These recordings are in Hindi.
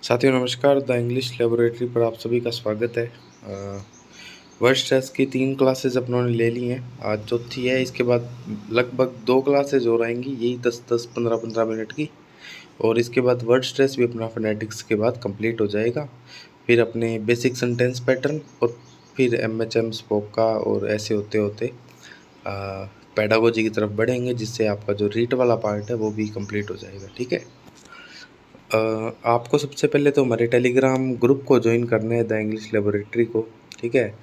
साथियों नमस्कार। द इंग्लिश लेबोरेटरी पर आप सभी का स्वागत है। वर्ड स्ट्रेस की 3 क्लासेस अपनों ने ले ली हैं। आज चौथी है। इसके बाद लगभग 2 क्लासेज और आएंगी, यही 10-10 15-15 मिनट की। और इसके बाद वर्ड स्ट्रेस भी अपना फोनेटिक्स के बाद कंप्लीट हो जाएगा। फिर अपने बेसिक सेंटेंस पैटर्न और फिर एमएचएम स्पोका और ऐसे होते होते पेडागोजी की तरफ बढ़ेंगे, जिससे आपका जो रीड वाला पार्ट है वो भी कंप्लीट हो जाएगा। ठीक है। आपको सबसे पहले तो हमारे टेलीग्राम ग्रुप को ज्वाइन करना है, द इंग्लिश लेबोरेटरी को। ठीक है।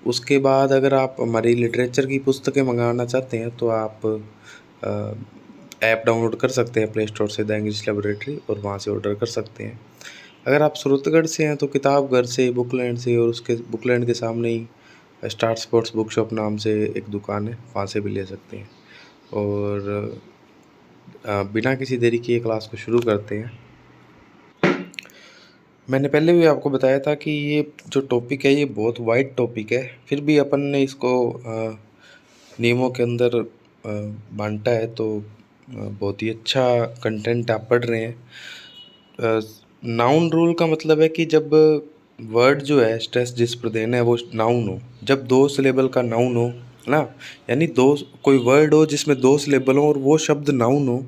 उसके बाद अगर आप हमारी लिटरेचर की पुस्तकें मंगाना चाहते हैं तो आप ऐप डाउनलोड कर सकते हैं प्ले स्टोर से, द इंग्लिश लेबोरेटरी, और वहाँ से ऑर्डर कर सकते हैं। अगर आप सूरतगढ़ से हैं तो किताब घर से, बुकलैंड से, और उसके बुकलैंड के सामने ही स्टार स्पोर्ट्स बुक शॉप नाम से एक दुकान है, वहाँ से भी ले सकते हैं। और बिना किसी देरी किए क्लास को शुरू करते हैं। मैंने पहले भी आपको बताया था कि ये जो टॉपिक है ये बहुत वाइड टॉपिक है, फिर भी अपन ने इसको नियमों के अंदर बांटा है, तो बहुत ही अच्छा कंटेंट आप पढ़ रहे हैं। नाउन रूल का मतलब है कि जब वर्ड जो है स्ट्रेस जिस पर देना है वो नाउन हो, जब 2 सिलेबल का नाउन हो ना, यानी दो कोई वर्ड हो जिसमें 2 सिलेबल हो और वो शब्द नाउन हो,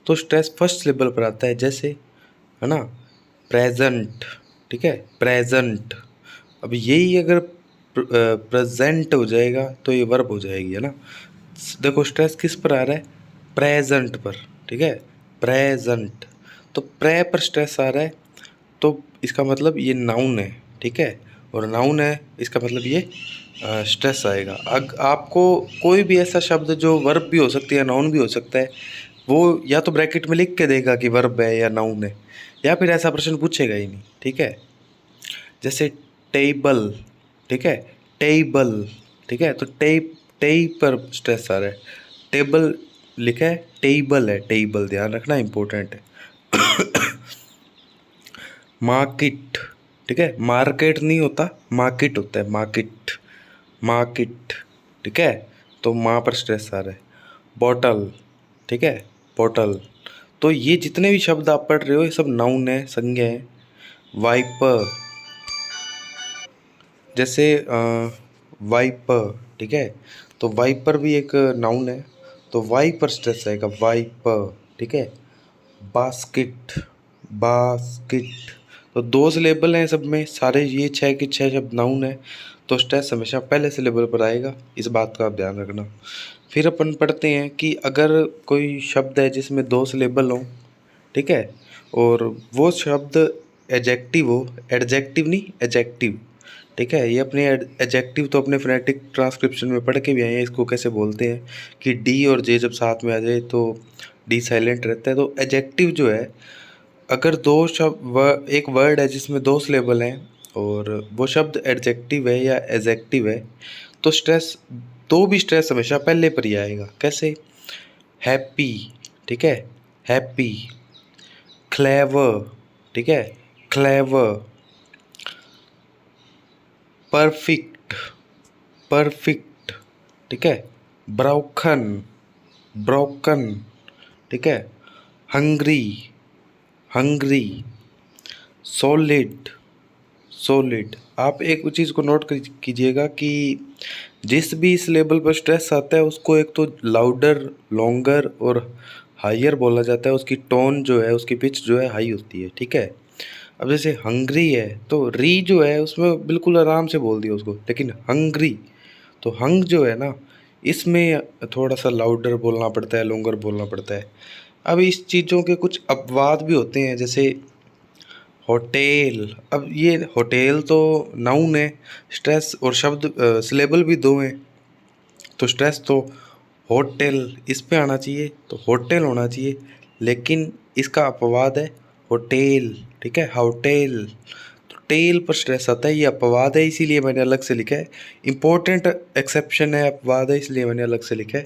तो स्ट्रेस फर्स्ट सिलेबल पर आता है। जैसे है ना, प्रेजेंट। ठीक है, प्रेजेंट। अब यही अगर प्रेजेंट हो जाएगा तो ये वर्ब हो जाएगी, है ना। देखो स्ट्रेस किस पर आ रहा है, प्रेजेंट पर। ठीक है, प्रेजेंट। तो प्रे पर स्ट्रेस आ रहा है, तो इसका मतलब ये नाउन है। ठीक है, और नाउन है इसका मतलब ये स्ट्रेस आएगा। आपको कोई भी ऐसा शब्द जो वर्ब भी हो सकती है, नाउन भी हो सकता है, वो या तो ब्रैकेट में लिख के देगा कि वर्ब है या नाउन है, या फिर ऐसा प्रश्न पूछेगा ही नहीं। ठीक है, जैसे टेबल। ठीक है, टेबल। ठीक है, तो टेई पर स्ट्रेस आ रहा है, टेबल लिखा है, टेबल है, टेबल, ध्यान रखना इंपॉर्टेंट है। मार्केट। ठीक है, मार्केट नहीं होता, मार्केट होता है, मार्केट, मार्केट। ठीक है, तो माँ पर स्ट्रेस आ रहा है। बॉटल। ठीक है, बॉटल। तो ये जितने भी शब्द आप पढ़ रहे हो ये सब नाउन है, संज्ञा है। वाइपर। जैसे वाइपर। ठीक है, तो वाइपर भी एक नाउन है, तो वाई पर स्ट्रेस आएगा, वाइपर। ठीक है, बास्केट, बास्केट। तो 2 सिलेबल हैं सब में, सारे ये 6 के 6 शब्द नाउन है, तो स्ट्रेस हमेशा पहले सिलेबल पर आएगा, इस बात का आप ध्यान रखना। फिर अपन पढ़ते हैं कि अगर कोई शब्द है जिसमें 2 सिलेबल हों, ठीक है, और वो शब्द एडजेक्टिव हो, एडजेक्टिव नहीं, एडजेक्टिव। ठीक है, ये अपने एडजेक्टिव तो अपने फोनेटिक ट्रांसक्रिप्शन में पढ़ के भी आए हैं, इसको कैसे बोलते हैं कि डी और जे जब साथ में आ जाए तो डी साइलेंट रहता है। तो एडजेक्टिव जो है, अगर 2 शब्द, एक वर्ड है जिसमें 2 सिलेबल हैं और वो शब्द एडजेक्टिव है या एडजेक्टिव है, तो स्ट्रेस, तो भी स्ट्रेस हमेशा पहले पर ही आएगा। कैसे, हैप्पी। ठीक है, हैप्पी। क्लेवर। ठीक है, क्लेवर। Perfect, perfect. ठीक है, ब्रोकन, ब्रोकन। ठीक है, हंग्री, हंग्री। Solid, solid. आप एक चीज़ को नोट कीजिएगा कि जिस भी इस लेवल पर स्ट्रेस आता है उसको एक तो लाउडर, लॉन्गर और हायर बोला जाता है। उसकी टोन जो है, उसकी पिच जो है हाई होती है। ठीक है, अब जैसे हंग्री है तो री जो है उसमें बिल्कुल आराम से बोल दिया उसको, लेकिन हंग्री, तो हंग जो है ना, इसमें थोड़ा सा लाउडर बोलना पड़ता है, लॉन्गर बोलना पड़ता है। अब इस चीज़ों के कुछ अपवाद भी होते हैं, जैसे होटेल। अब ये होटेल तो नाउन है, स्ट्रेस और शब्द सिलेबल भी 2 हैं, तो स्ट्रेस तो होटल इस पे आना चाहिए, तो होटल होना चाहिए, लेकिन इसका अपवाद है होटेल। ठीक है, होटेल। तो टेल पर स्ट्रेस आता है, ये अपवाद है, इसीलिए मैंने अलग से लिखा है। इम्पोर्टेंट एक्सेप्शन है, अपवाद है, इसलिए मैंने अलग से लिखा है।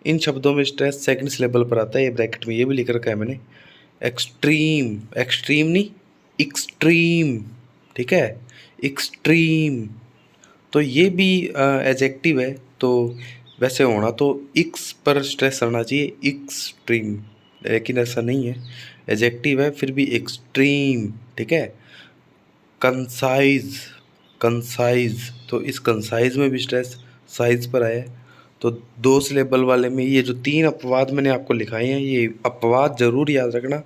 इन शब्दों में स्ट्रेस सेकंड सिलेबल पर आता है, ये ब्रैकेट में ये भी लिख रखा है मैंने। एक्सट्रीम, एक्सट्रीम नहीं, एक्सट्रीम। ठीक है, एक्सट्रीम। तो ये भी एडजेक्टिव है, तो वैसे होना तो एक्स पर स्ट्रेस आना चाहिए, एक्सट्रीम, लेकिन ऐसा नहीं है। एडजेक्टिव है फिर भी एक्सट्रीम, ठीक है। कंसाइज, कंसाइज, तो इस कंसाइज में भी स्ट्रेस साइज पर आया है। तो 2 सिलेबल वाले में ये जो 3 अपवाद मैंने आपको लिखाए हैं, ये अपवाद ज़रूर याद रखना।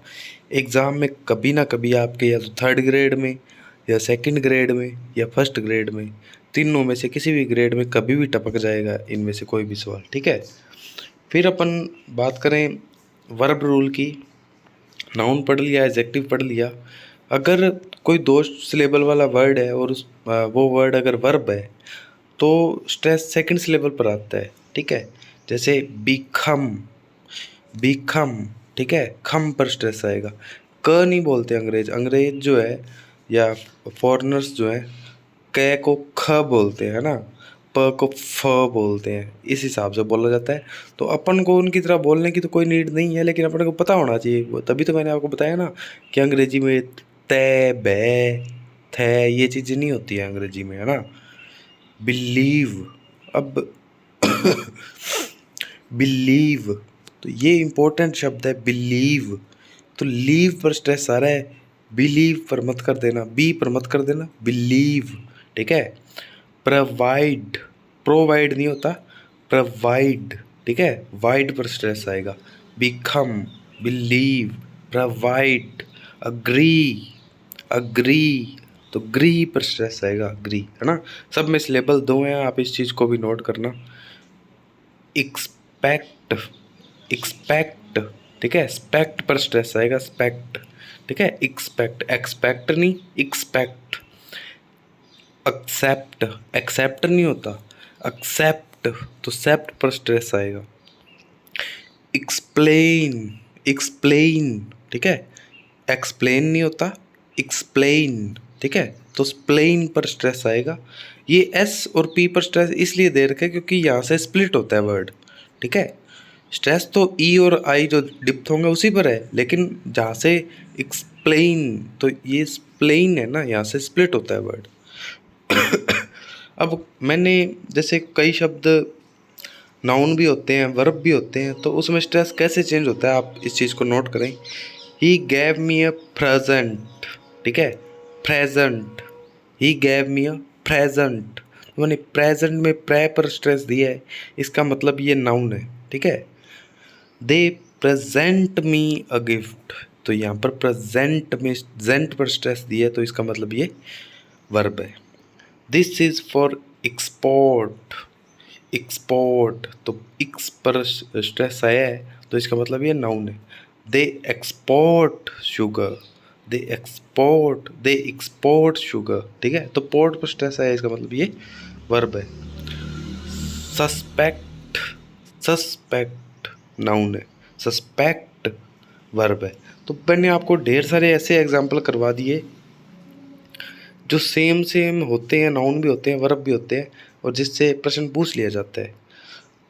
एग्ज़ाम में कभी ना कभी आपके या तो 3rd ग्रेड में या 2nd ग्रेड में या 1st ग्रेड में, तीनों में से किसी भी ग्रेड में कभी भी टपक जाएगा इनमें से कोई भी सवाल, ठीक है। फिर अपन बात करें वर्ब रूल की। नाउन पढ़ लिया, एडजेक्टिव पढ़ लिया। अगर कोई 2 सिलेबल वाला वर्ड है और वो वर्ड अगर वर्ब है तो स्ट्रेस 2nd सिलेबल पर आता है, ठीक है। जैसे बिकम, बिकम, ठीक है, खम पर स्ट्रेस आएगा। क नहीं बोलते अंग्रेज, अंग्रेज जो है या फॉरेनर्स जो है क को ख बोलते हैं ना, प को फ बोलते हैं, इस हिसाब से बोला जाता है। तो अपन को उनकी तरह बोलने की तो कोई नीड नहीं है, लेकिन अपन को पता होना चाहिए। तभी तो मैंने आपको बताया ना कि अंग्रेजी में तय, बै, थे ये चीज़ें नहीं होती है अंग्रेजी में, है ना। बिलीव, अब बिलीव, तो ये इंपॉर्टेंट शब्द है बिलीव। तो लीव पर स्ट्रेस आ रहा है, बिलीव पर मत कर देना, बी पर मत कर देना, बिलीव, ठीक है। प्रोवाइड, प्रोवाइड नहीं होता, प्रोवाइड, ठीक है, वाइड पर स्ट्रेस आएगा। Become, believe, provide, agree, agree, तो ग्री पर स्ट्रेस आएगा, अग्री, है ना। सब में सिलेबल 2 हैं, आप इस चीज़ को भी नोट करना। एक्सपेक्ट, एक्सपेक्ट, ठीक है, स्पेक्ट पर स्ट्रेस आएगा, स्पेक्ट, ठीक है। एक्सपेक्ट, एक्सपेक्ट नहीं, एक्सपेक्ट। एक्सेप्ट, एक्सेप्ट नहीं होता, एक्सेप्ट, तो सेप्ट पर स्ट्रेस आएगा। एक्सप्लेन, एक्सप्लेन, ठीक है, एक्सप्लेन नहीं होता, एक्सप्लेन, ठीक है, तो स्प्लेन पर स्ट्रेस आएगा। ये एस और पी पर स्ट्रेस इसलिए दे रखा है क्योंकि यहाँ से स्प्लिट होता है वर्ड, ठीक है। स्ट्रेस तो ई और आई जो डिप्थ होंगे उसी पर है, लेकिन जहाँ से एक्सप्लेन, तो ये स्प्लेन है ना, यहाँ से स्प्लिट होता है वर्ड। अब मैंने जैसे कई शब्द नाउन भी होते हैं, वर्ब भी होते हैं, तो उसमें स्ट्रेस कैसे चेंज होता है आप इस चीज़ को नोट करें। ही गैव मी अ प्रेजेंट, ठीक है, present, he gave me a present, मैंने प्रेजेंट में प्रे पर स्ट्रेस दिया है, इसका मतलब ये नाउन है, ठीक है। दे प्रेजेंट मी अ गिफ्ट, तो यहाँ पर प्रेजेंट में जेंट पर स्ट्रेस दिया है, तो इसका मतलब ये वर्ब है। This is for export, export, तो एक्स पर स्ट्रेस आया है, तो इसका मतलब ये नाउन है। दे एक्सपोर्ट शुगर, दे एक्सपोर्ट, दे एक्सपोर्ट शुगर, ठीक है, तो पोर्ट पर स्ट्रेस आया, इसका मतलब ये वर्ब है। सस्पेक्ट, सस्पेक्ट नाउन है, सस्पेक्ट वर्ब है। तो मैंने आपको ढेर सारे ऐसे एग्जाम्पल करवा दिए जो सेम सेम होते हैं, नाउन भी होते हैं, वर्ब भी होते हैं, और जिससे प्रश्न पूछ लिया जाता है।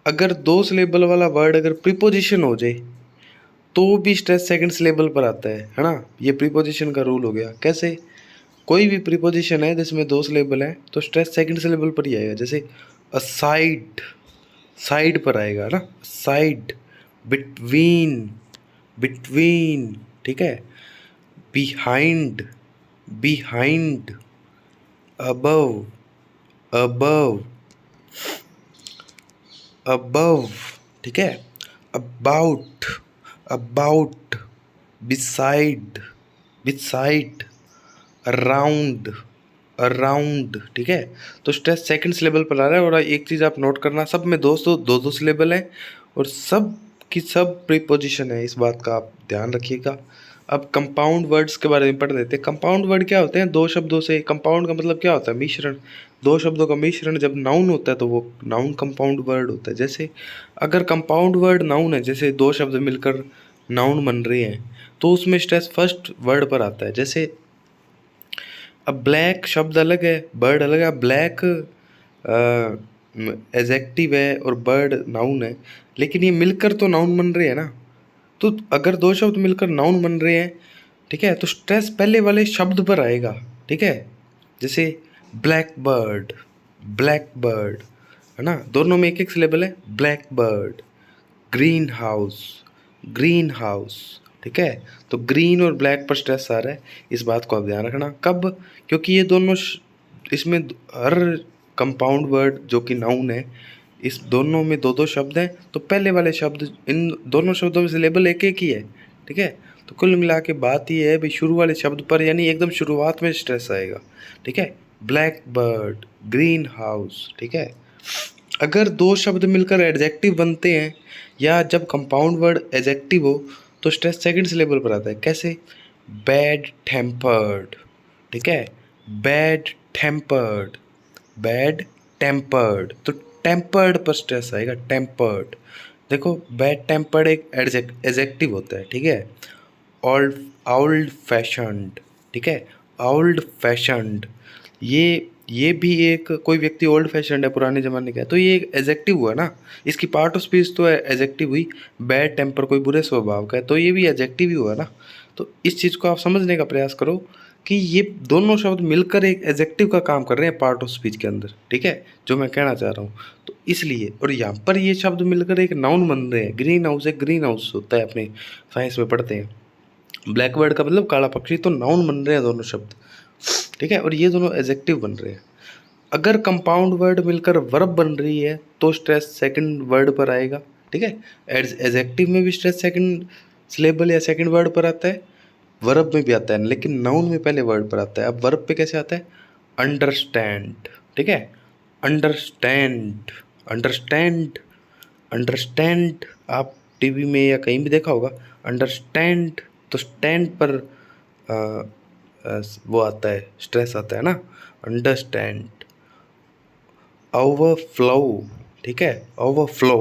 अगर 2 सिलेबल वाला वर्ड अगर प्रीपोजिशन हो जाए तो भी स्ट्रेस 2nd सिलेबल पर आता है ना। ये प्रीपोजिशन का रूल हो गया। कैसे? कोई भी प्रीपोजिशन है जिसमें 2 सिलेबल हैं तो स्ट्रेस 2nd सिलेबल पर ही आएगा। जैसे असाइड, साइड पर आएगा ना, साइड, बिटवीन, बिटवीन, ठीक है, behind, behind, above, above, above, ठीक है, about, about, beside, beside, around, around, ठीक है। तो स्ट्रेस 2nd सिलेबल पर आ रहा है। और एक चीज़ आप नोट करना, सब में दोस्तों 2-2 सिलेबल हैं और सब की सब प्रीपोजिशन है, इस बात का आप ध्यान रखिएगा। अब कंपाउंड वर्ड्स के बारे में पढ़ लेते हैं। कंपाउंड वर्ड क्या होते हैं? 2 शब्दों से, कंपाउंड का मतलब क्या होता है? मिश्रण। 2 शब्दों का मिश्रण जब नाउन होता है तो वो नाउन कंपाउंड वर्ड होता है। जैसे अगर कंपाउंड वर्ड नाउन है, जैसे 2 शब्द मिलकर नाउन बन रहे हैं, तो उसमें स्ट्रेस फर्स्ट वर्ड पर आता है। जैसे अब ब्लैक शब्द अलग है, बर्ड अलग है। ब्लैक एडजेक्टिव है और बर्ड नाउन है, लेकिन ये मिलकर तो नाउन बन रहे हैं ना। तो अगर 2 शब्द मिलकर नाउन बन रहे हैं, ठीक है, तो स्ट्रेस पहले वाले शब्द पर आएगा, ठीक है। जैसे ब्लैक बर्ड, ब्लैक बर्ड, है ना, दोनों में एक एक सिलेबल है। Black bird, green house, green house, ठीक है। तो ग्रीन और ब्लैक पर स्ट्रेस आ रहा है, इस बात को आप ध्यान रखना। कब? क्योंकि ये दोनों इसमें हर कंपाउंड वर्ड जो कि नाउन है, इस दोनों में दो दो शब्द हैं, तो पहले वाले शब्द, इन दोनों शब्दों में सिलेबल एक एक ही है, ठीक है। तो कुल मिला के बात ये है भाई, शुरू वाले शब्द पर यानी एकदम शुरुआत में स्ट्रेस आएगा, ठीक है। ब्लैक बर्ड, ग्रीन हाउस, ठीक है। अगर दो शब्द मिलकर एडजेक्टिव बनते हैं या जब कंपाउंड वर्ड एडजेक्टिव हो तो स्ट्रेस सेकंड सिलेबल पर आता है। कैसे? बैड टेम्पर्ड, ठीक है। बैड टेम्पर्ड, बैड टेम्पर्ड, तो टेम्पर्ड पर स्ट्रेस आएगा, टेम्पर्ड। देखो, बैड टेम्पर्ड एक एडजेक्टिव होता है, ठीक है। ओल्ड ओल्ड फैशन्ड, ठीक है। ओल्ड फैशन्ड, ये भी एक, कोई व्यक्ति ओल्ड फैशन्ड है, पुराने ज़माने का है, तो ये एक एडजेक्टिव हुआ ना। इसकी पार्ट ऑफ स्पीच तो एडजेक्टिव हुई। बैड टेम्पर, कोई बुरे स्वभाव का है, तो ये भी एडजेक्टिव ही हुआ ना। तो इस चीज़ को आप समझने का प्रयास करो कि ये दोनों शब्द मिलकर एक एडजेक्टिव का काम कर रहे हैं पार्ट ऑफ स्पीच के अंदर, ठीक है, जो मैं कहना चाह रहा हूँ। तो इसलिए, और यहाँ पर ये शब्द मिलकर एक नाउन बन रहे हैं। ग्रीन हाउस, एक ग्रीन हाउस होता है, अपने साइंस में पढ़ते हैं। ब्लैकबर्ड का मतलब काला पक्षी, तो नाउन बन रहे हैं दोनों शब्द, ठीक है। और ये दोनों एडजेक्टिव बन रहे हैं। अगर कंपाउंड वर्ड मिलकर वर्ब बन रही है तो स्ट्रेस सेकंड वर्ड पर आएगा, ठीक है। एडजेक्टिव में भी स्ट्रेस सेकंड सिलेबल या सेकंड वर्ड पर आता है, वर्ब में भी आता है, लेकिन नाउन में पहले वर्ड पर आता है। अब वर्ब पे कैसे आता है? अंडरस्टैंड, ठीक है। अंडरस्टैंड, अंडरस्टैंड, अंडरस्टैंड, आप टीवी में या कहीं भी देखा होगा अंडरस्टैंड, तो स्टैंड पर आ, वो आता है, स्ट्रेस आता है ना, अंडरस्टैंड। ओवरफ्लो, ठीक है, ओवरफ्लो,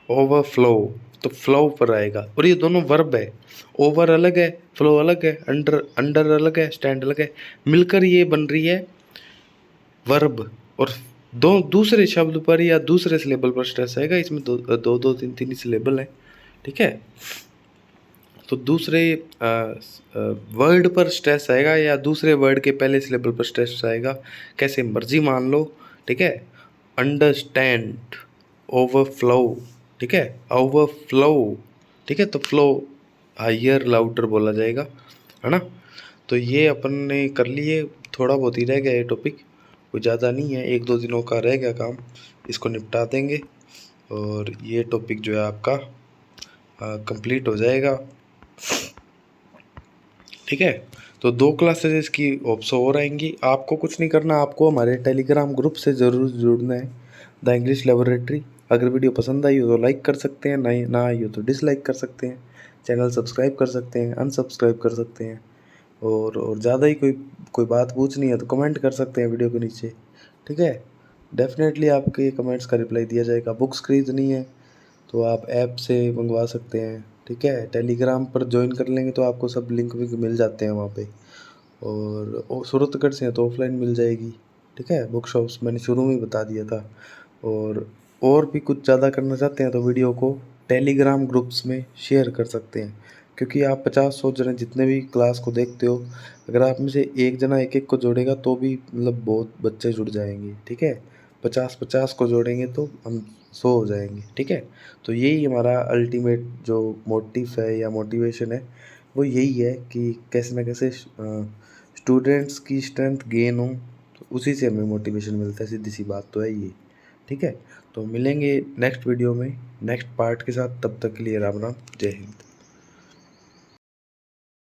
ओवरफ्लो, तो फ्लो पर आएगा। और ये दोनों वर्ब है, ओवर अलग है, फ्लो अलग है, अंडर अंडर अलग है, स्टैंड अलग है, मिलकर ये बन रही है वर्ब। और दो दूसरे शब्द पर या दूसरे सिलेबल पर स्ट्रेस आएगा। इसमें दो दो, दो तीन तीन ही सिलेबल है, ठीक है। तो दूसरे वर्ड पर स्ट्रेस आएगा या दूसरे वर्ड के पहले सिलेबल पर स्ट्रेस आएगा, कैसे मर्जी मान लो, ठीक है। अंडरस्टैंड, ओवरफ्लो, ठीक है, ओवरफ्लो, ठीक है। तो फ्लो हायर लाउडर बोला जाएगा, है ना। तो ये अपन ने कर लिए, थोड़ा बहुत ही रह गया ये टॉपिक, कोई ज़्यादा नहीं है, एक दो दिनों का रह गया काम, इसको निपटा देंगे और ये टॉपिक जो है आपका कंप्लीट हो जाएगा, ठीक है। तो 2 क्लासेस इसकी ऑप्शन और आएंगी। आपको कुछ नहीं करना, आपको हमारे टेलीग्राम ग्रुप से ज़रूर जुड़ना है, द इंग्लिश लेबोरेटरी। अगर वीडियो पसंद आई हो तो लाइक कर सकते हैं, ना आई हो तो डिसलाइक कर सकते हैं, चैनल सब्सक्राइब कर सकते हैं, अनसब्सक्राइब कर सकते हैं। और ज़्यादा ही कोई बात पूछनी है तो कमेंट कर सकते हैं वीडियो के नीचे, ठीक है। डेफिनेटली आपके कमेंट्स का रिप्लाई दिया जाएगा। बुक्स खरीदनी है तो आप ऐप से मंगवा सकते हैं, ठीक है। टेलीग्राम पर ज्वाइन कर लेंगे तो आपको सब लिंक विंक मिल जाते हैं वहाँ पे। और सूरतगढ़ से हैं तो ऑफलाइन मिल जाएगी, ठीक है। बुक शॉप्स मैंने शुरू में ही बता दिया था। और भी कुछ ज़्यादा करना चाहते हैं तो वीडियो को टेलीग्राम ग्रुप्स में शेयर कर सकते हैं, क्योंकि आप 50-100 जने जितने भी क्लास को देखते हो, अगर आप में से एक जना एक एक को जोड़ेगा तो भी मतलब बहुत बच्चे जुड़ जाएंगे, ठीक है। 50-50 को जोड़ेंगे तो हम 100 हो जाएंगे, ठीक है। तो यही हमारा अल्टीमेट जो मोटिव है या मोटिवेशन है, वो यही है कि कैसे ना कैसे स्टूडेंट्स की स्ट्रेंथ गेन हो, तो उसी से हमें मोटिवेशन मिलता है, सीधी सी बात तो है ये, ठीक है। तो मिलेंगे नेक्स्ट वीडियो में नेक्स्ट पार्ट के साथ, तब तक के लिए राम राम, जय हिंद।